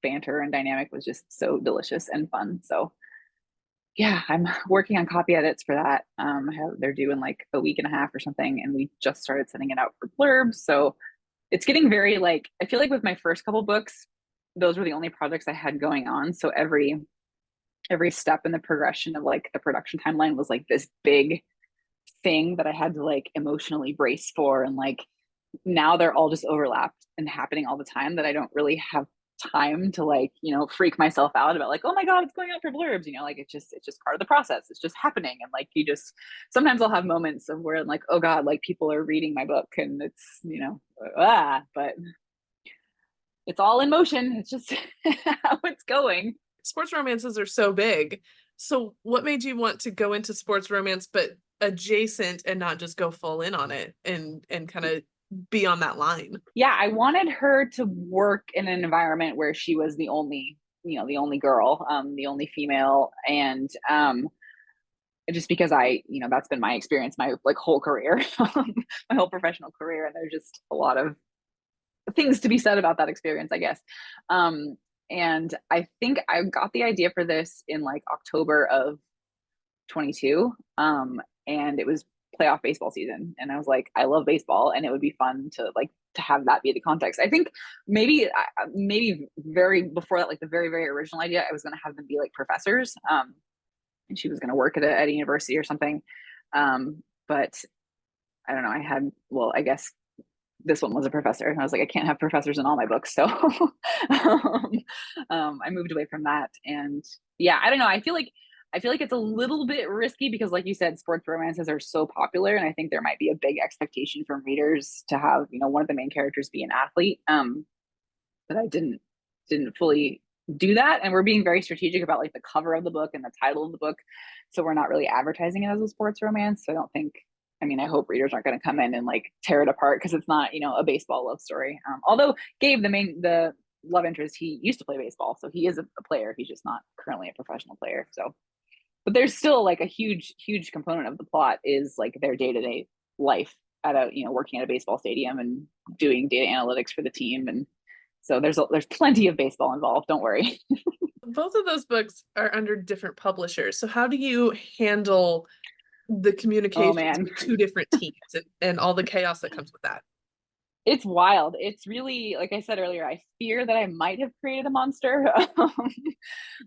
banter and dynamic was just so delicious and fun. So yeah, I'm working on copy edits for that. They're due in like a week and a half or something, and we just started sending it out for blurbs. So it's getting very like, I feel like with my first couple books, those were the only projects I had going on. So every step in the progression of like the production timeline was like this big thing that I had to like emotionally brace for, and like now they're all just overlapped and happening all the time that I don't really have time to like freak myself out about like, oh my god, it's going out for blurbs, like it's just part of the process, it's just happening. And like sometimes I'll have moments of where I'm like, oh god, like people are reading my book, and it's but it's all in motion. It's just how it's going. Sports romances are so big. So what made you want to go into sports romance, but adjacent and not just go full in on it and kind of be on that line? Yeah, I wanted her to work in an environment where she was the only, the only girl, the only female. And just because that's been my experience, my like whole career, my whole professional career. And there's just a lot of things to be said about that experience, I guess. And I think I got the idea for this in like October of 22. And it was playoff baseball season. And I was like, I love baseball, and it would be fun to have that be the context. I think maybe very before that, like the very, very original idea, I was going to have them be like professors. And she was going to work at a university or something. But I don't know. I guess this one was a professor, and I was like, I can't have professors in all my books. So I moved away from that. And yeah, I don't know. I feel like it's a little bit risky because, like you said, sports romances are so popular. And I think there might be a big expectation from readers to have, one of the main characters be an athlete. But I didn't fully do that. And we're being very strategic about like the cover of the book and the title of the book. So we're not really advertising it as a sports romance. So I don't think, I hope readers aren't going to come in and like tear it apart because it's not, a baseball love story. Although Gabe, the love interest, he used to play baseball. So he is a player. He's just not currently a professional player. So, but there's still like a huge, huge component of the plot is like their day-to-day life at working at a baseball stadium and doing data analytics for the team. And so there's plenty of baseball involved. Don't worry. Both of those books are under different publishers. So how do you handle the communication with two different teams and all the chaos that comes with that? It's wild. It's really, like I said earlier, I fear that I might have created a monster.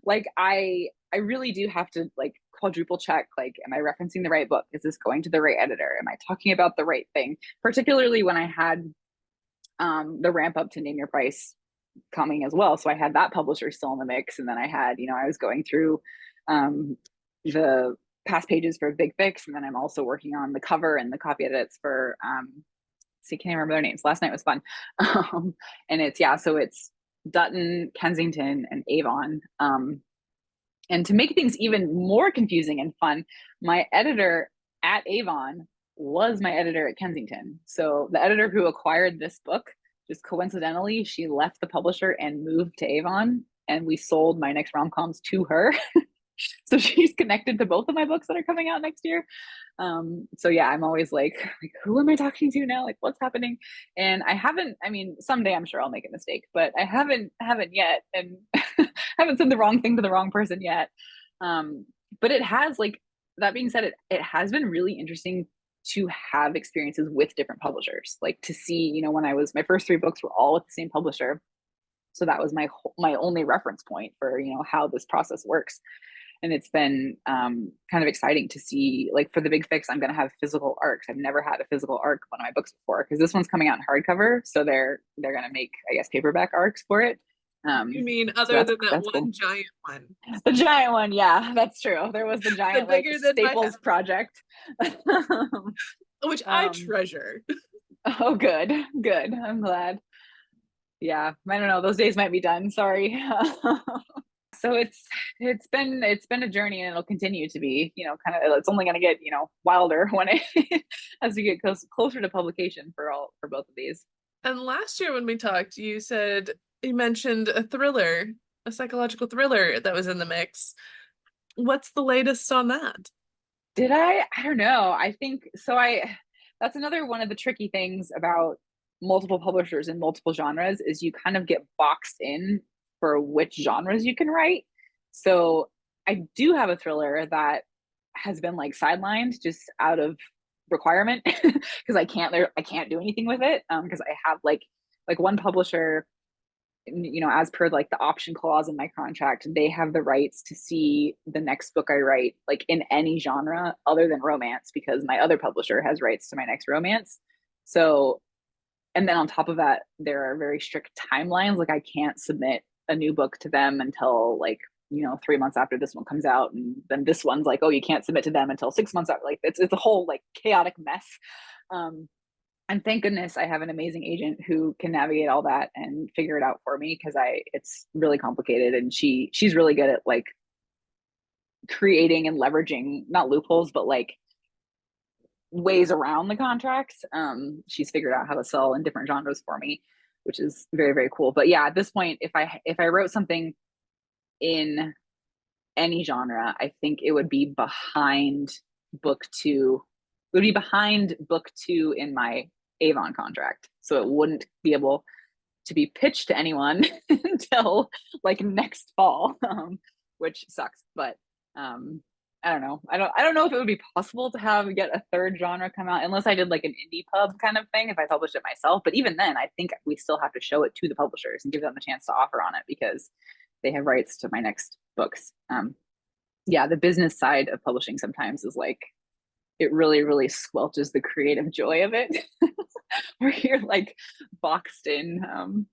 Like I really do have to like quadruple check, like, am I referencing the right book? Is this going to the right editor? Am I talking about the right thing? Particularly when I had the ramp up to Name Your Price coming as well. So I had that publisher still in the mix. And then I had, I was going through the past pages for Big Fix. And then I'm also working on the cover and the copy edits for, can't remember their names. Last night was fun. And so it's Dutton, Kensington, and Avon. And to make things even more confusing and fun, my editor at Avon was my editor at Kensington. So the editor who acquired this book, just coincidentally, she left the publisher and moved to Avon, and we sold my next rom-coms to her. So she's connected to both of my books that are coming out next year. So yeah, I'm always like, who am I talking to now? Like, what's happening? And I haven't, someday I'm sure I'll make a mistake, but I haven't yet, and haven't said the wrong thing to the wrong person yet. But it has, like, that being said, it has been really interesting to have experiences with different publishers, like to see, when my first 3 books were all with the same publisher. So that was my only reference point for, how this process works. And it's been kind of exciting to see, like, for the Big Fix, I'm going to have physical arcs. I've never had a physical arc one of my books before, because this one's coming out in hardcover. So they're going to make, I guess, paperback arcs for it. You mean other than that one cool. Giant one? The giant one, yeah, that's true. There was the giant the like Staples project, which I treasure. Oh, good. I'm glad. Yeah, I don't know. Those days might be done. Sorry. So it's been a journey, and it'll continue to be. It's only going to get wilder when as we get closer to publication for both of these. And last year when we talked, you mentioned a thriller, a psychological thriller that was in the mix. What's the latest on that? Did I? I don't know. I think so. That's another one of the tricky things about multiple publishers in multiple genres is you kind of get boxed in for which genres you can write. So I do have a thriller that has been like sidelined just out of requirement because I can't do anything with it because I have like one publisher, as per like the option clause in my contract, they have the rights to see the next book I write like in any genre other than romance, because my other publisher has rights to my next romance. So, and then on top of that, there are very strict timelines. Like I can't submit a new book to them until like 3 months after this one comes out, and then this one's like, oh, you can't submit to them until 6 months out. Like it's a whole like chaotic mess. And thank goodness I have an amazing agent who can navigate all that and figure it out for me, because it's really complicated, and she's really good at like creating and leveraging, not loopholes, but like ways around the contracts. She's figured out how to sell in different genres for me, which is very, very cool. But yeah, at this point, if I wrote something in any genre, I think it would be behind book two. It would be behind book two in my Avon contract. So it wouldn't be able to be pitched to anyone until like next fall, which sucks. But I don't know. I don't know if it would be possible to have get a third genre come out unless I did like an indie pub kind of thing if I published it myself. But even then, I think we still have to show it to the publishers and give them a chance to offer on it because they have rights to my next books. Yeah, the business side of publishing sometimes is like it really, really squelches the creative joy of it. Where you're like boxed in.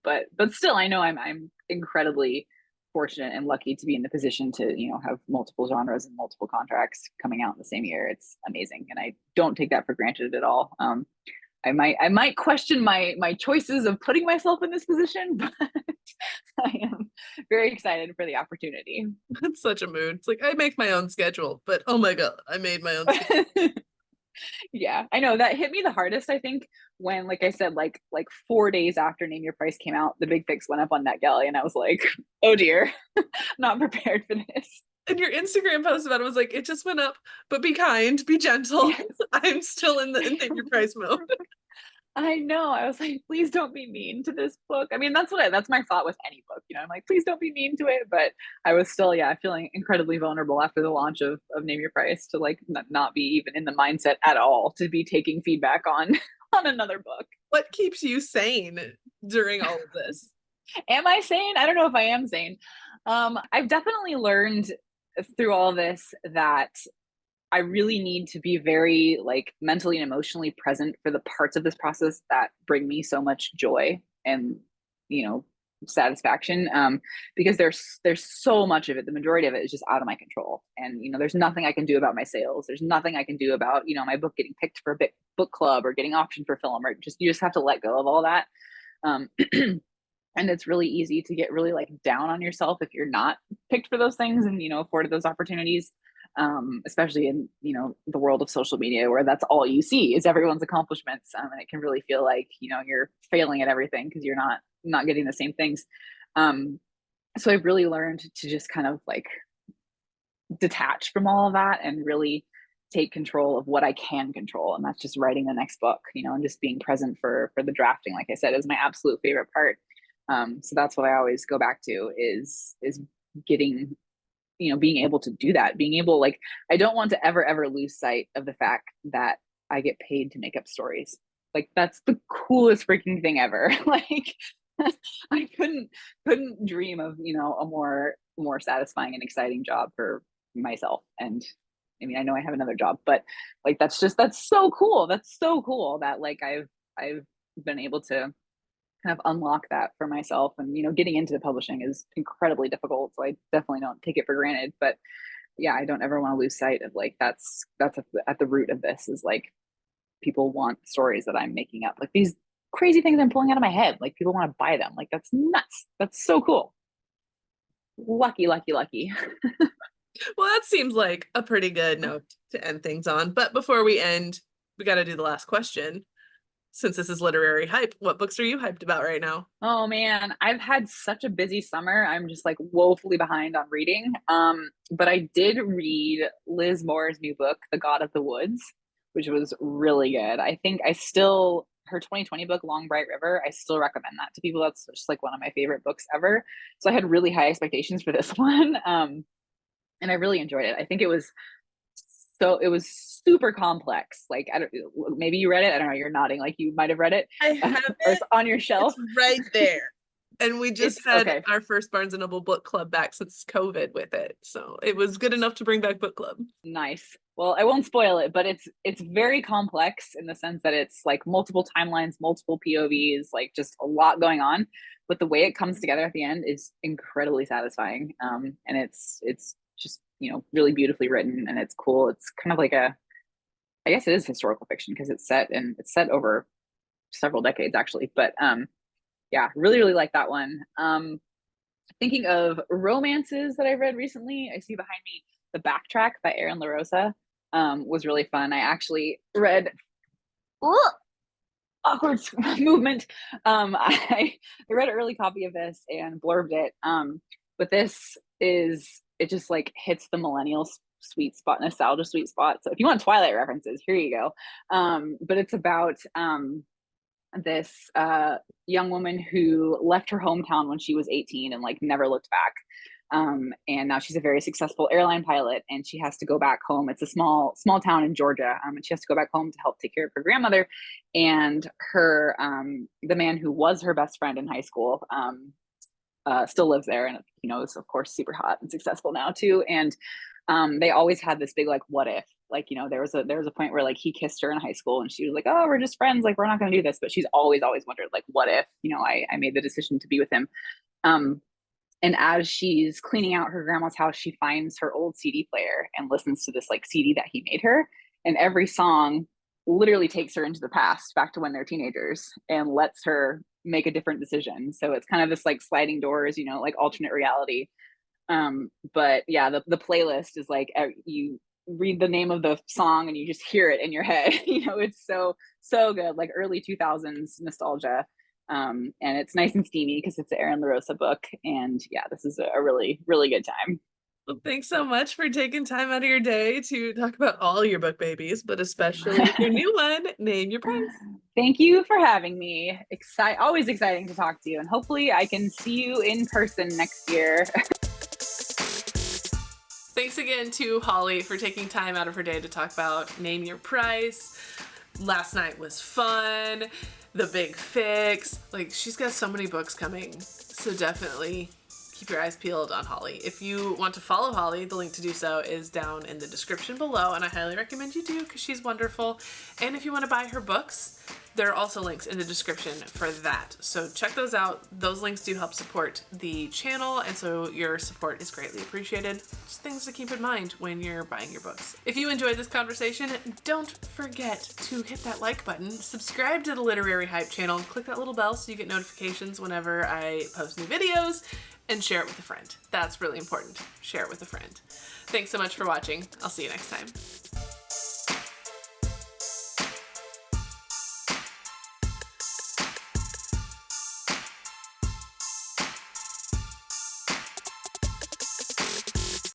But still, I know I'm incredibly fortunate and lucky to be in the position to have multiple genres and multiple contracts coming out in the same year. It's amazing, and I don't take that for granted at all. I might question my choices of putting myself in this position, but I am very excited for the opportunity. It's such a mood. It's like I make my own schedule, but oh my god, I made my own schedule. Yeah, I know that hit me the hardest, I think, when, like I said, like 4 days after Name Your Price came out, the big fix went up on NetGalley, and I was like, oh dear, not prepared for this. And your Instagram post about it was like, it just went up, but be kind, be gentle. Yes. I'm still in Name Your Price mode. I know. I was like, please don't be mean to this book. I mean, that's my thought with any book. I'm like, please don't be mean to it. But I was still, yeah, feeling incredibly vulnerable after the launch of Name Your Price to like not be even in the mindset at all to be taking feedback on on another book. What keeps you sane during all of this? Am I sane? I don't know if I am sane. I've definitely learned through all this that I really need to be very like mentally and emotionally present for the parts of this process that bring me so much joy and satisfaction, because there's so much of it. The majority of it is just out of my control, and there's nothing I can do about my sales. There's nothing I can do about my book getting picked for a book club or getting optioned for film, or you just have to let go of all that. And it's really easy to get really like down on yourself if you're not picked for those things and afforded those opportunities, especially in the world of social media where that's all you see is everyone's accomplishments, and it can really feel like you're failing at everything because you're not getting the same things. So I've really learned to just kind of like detach from all of that and really take control of what I can control, and that's just writing the next book, and just being present for the drafting, like I said, is my absolute favorite part. So that's what I always go back to is getting being able to do that, being able, like, I don't want to ever lose sight of the fact that I get paid to make up stories. Like, that's the coolest freaking thing ever. Like, I couldn't dream of, a more satisfying and exciting job for myself. And I mean, I know I have another job, but like, that's so cool. That's so cool that like I've been able to kind of unlock that for myself. And getting into the publishing is incredibly difficult, so I definitely don't take it for granted. But yeah, I don't ever want to lose sight of like that's at the root of this is like people want stories that I'm making up, like these crazy things I'm pulling out of my head, like people want to buy them. Like, that's nuts. That's so cool. Lucky. Well, that seems like a pretty good note to end things on. But before we end, we got to do the last question. Since this is Literary Hype, what books are you hyped about right now? Oh man, I've had such a busy summer. I'm just like woefully behind on reading. But I did read Liz Moore's new book, The God of the Woods, which was really good. I think her 2020 book, Long Bright River, I still recommend that to people. That's just like one of my favorite books ever. So I had really high expectations for this one. And I really enjoyed it. I think it was super complex. Like, I don't, maybe you read it. I don't know. You're nodding like you might have read it. I have it. It's on your shelf. It's right there. And we just had okay. our first Barnes & Noble book club back since COVID with it. So it was good enough to bring back book club. Nice. Well, I won't spoil it, but it's very complex in the sense that it's like multiple timelines, multiple POVs, like just a lot going on. But the way it comes together at the end is incredibly satisfying. And it's just, really beautifully written, and it's cool. It's kind of like I guess it is historical fiction because it's set over several decades actually. But yeah, really, really like that one. Thinking of romances that I've read recently, I see behind me The Backtrack by Erin LaRosa. Was really fun. I actually read awkward movement. I read an early copy of this and blurbed it. But this is, it just like hits the millennial sweet spot, nostalgia sweet spot. So if you want Twilight references, here you go. But it's about this young woman who left her hometown when she was 18 and like never looked back. And now she's a very successful airline pilot, and she has to go back home. It's a small town in Georgia, and she has to go back home to help take care of her grandmother. And her the man who was her best friend in high school still lives there, and is of course super hot and successful now too. And they always had this big like what if, like there was a point where like he kissed her in high school and she was like, oh, we're just friends, like we're not going to do this. But she's always wondered like what if I made the decision to be with him. And as she's cleaning out her grandma's house, she finds her old CD player and listens to this like CD that he made her. And every song literally takes her into the past, back to when they're teenagers, and lets her make a different decision. So it's kind of this like sliding doors, like alternate reality. But yeah, the playlist is like, you read the name of the song and you just hear it in your head. It's so good, like early 2000s nostalgia. And it's nice and steamy because it's an Erin LaRosa book. And yeah, this is a really, really good time. Well, thanks so much for taking time out of your day to talk about all your book babies, but especially your new one, Name Your Price. Thank you for having me. Always exciting to talk to you, and hopefully I can see you in person next year. Thanks again to Holly for taking time out of her day to talk about Name Your Price. Last night was fun. The Big Fix. Like, she's got so many books coming. So definitely keep your eyes peeled on Holly. If you want to follow Holly, the link to do so is down in the description below, and I highly recommend you do because she's wonderful. And if you want to buy her books, there are also links in the description for that. So check those out. Those links do help support the channel, and so your support is greatly appreciated. Just things to keep in mind when you're buying your books. If you enjoyed this conversation, don't forget to hit that like button, subscribe to the Literary Hype channel, click that little bell so you get notifications whenever I post new videos, and share it with a friend. That's really important. Share it with a friend. Thanks so much for watching. I'll see you next time.